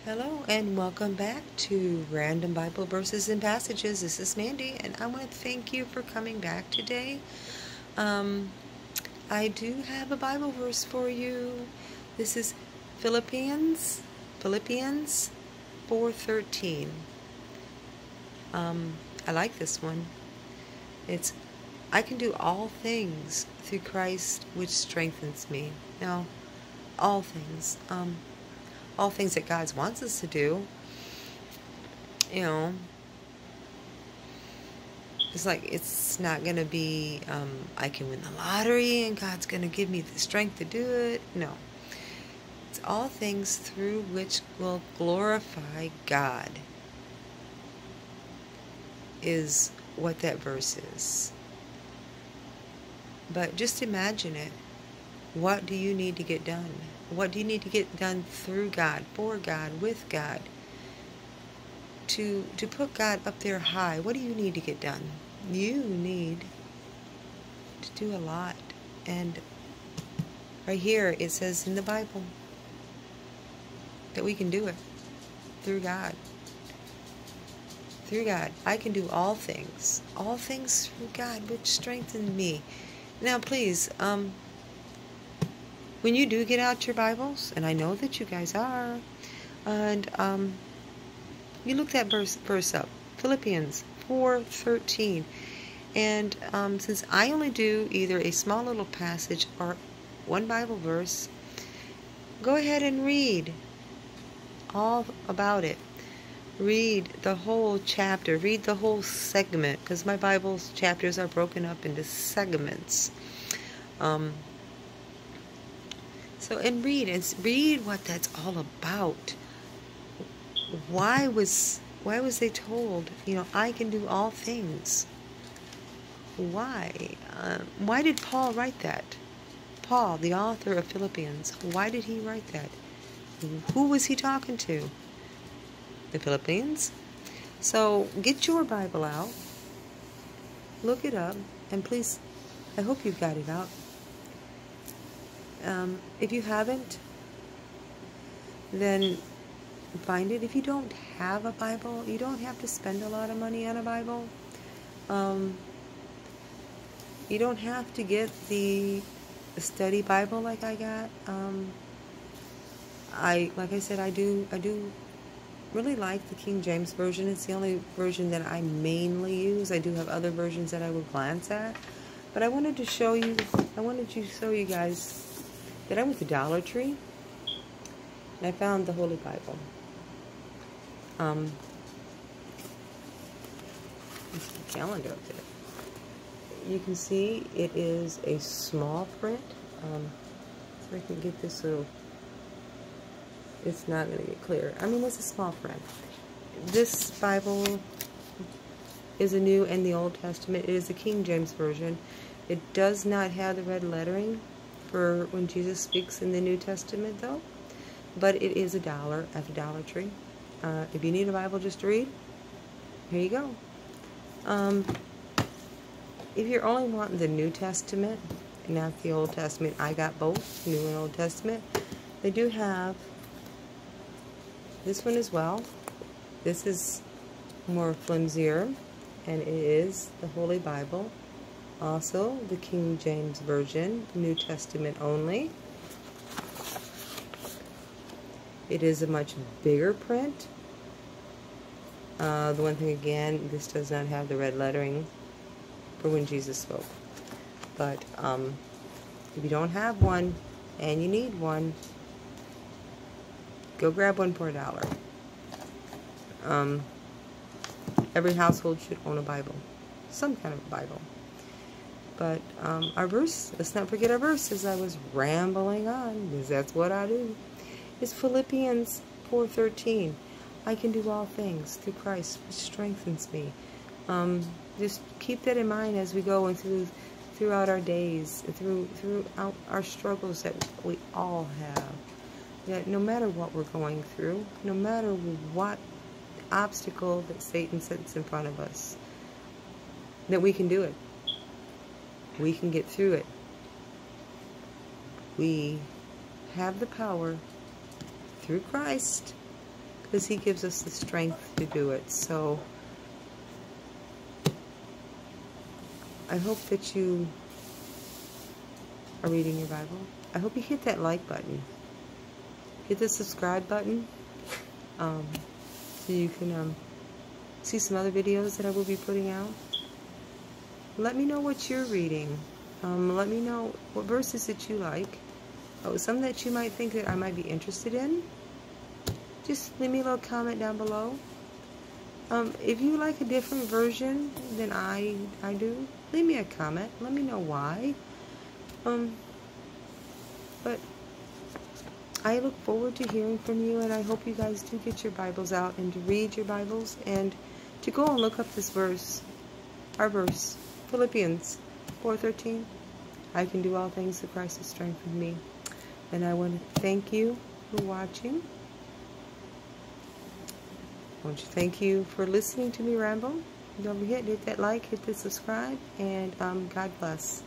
Hello and welcome back to Random Bible Verses and Passages. This is Mandy and I want to thank you for coming back today. I do have a Bible verse for you. This is Philippians 4:13. I like this one. It's, I can do all things through Christ which strengthens me. Now, all things that God wants us to do. It's like, it's not going to be, I can win the lottery and God's going to give me the strength to do it. No. It's all things through which will glorify God is what that verse is. But just imagine it. What do you need to get done? What do you need to get done through God, for God, with God? To put God up there high, what do you need to get done? You need to do a lot. And right here it says in the Bible that we can do it through God. Through God. I can do all things through God, which strengthen me. Now please, when you do get out your Bibles, and I know that you guys are, and you look that verse up, Philippians 4:13, and since I only do either a small little passage or one Bible verse, go ahead and read all about it. Read the whole chapter, read the whole segment, because my Bible's chapters are broken up into segments. And read what that's all about. Why was they told, I can do all things? Why? Why did Paul write that? Paul, the author of Philippians, why did he write that? Who was he talking to? The Philippians? So get your Bible out, look it up, and please, I hope you've got it out. If you haven't, then find it. If you don't have a Bible, you don't have to spend a lot of money on a Bible. You don't have to get the study Bible like I got. Like I said, I do really like the King James Version. It's the only version that I mainly use. I do have other versions that I will glance at. But I wanted to show you guys that I went to Dollar Tree and I found the Holy Bible. There's the calendar up there. You can see it is a small print. If I can get this little, it's not going to get clear. I mean, it's a small print. This Bible is a New and the Old Testament. It is the King James Version. It does not have the red lettering for when Jesus speaks in the New Testament, though. But it is $1 at the Dollar Tree. If you need a Bible just to read, here you go. If you're only wanting the New Testament, and not the Old Testament, I got both, New and Old Testament. They do have this one as well. This is more flimsier, and it is the Holy Bible. Also, the King James Version, New Testament only. It is a much bigger print. The one thing again, this does not have the red lettering for when Jesus spoke. But if you don't have one and you need one, go grab one for $1. Every household should own a Bible, some kind of Bible. But our verse, let's not forget our verse, as I was rambling on, because that's what I do, is Philippians 4:13. I can do all things through Christ, which strengthens me. Just keep that in mind as we go throughout our days, throughout our struggles that we all have. That no matter what we're going through, no matter what obstacle that Satan sets in front of us, that we can do it. We can get through it. We have the power through Christ because He gives us the strength to do it. So I hope that you are reading your Bible. I hope you hit that like button. Hit the subscribe button so you can see some other videos that I will be putting out. Let me know what you're reading. Let me know what verses that you like. Some that you might think that I might be interested in. Just leave me a little comment down below. If you like a different version than I do, leave me a comment. Let me know why. But I look forward to hearing from you, and I hope you guys do get your Bibles out and to read your Bibles and to go and look up this verse, our verse, Philippians 4:13. I can do all things through Christ who strengthens me. And I want to thank you for watching. I want to thank you for listening to me ramble. Don't forget to hit that like, hit the subscribe, and God bless.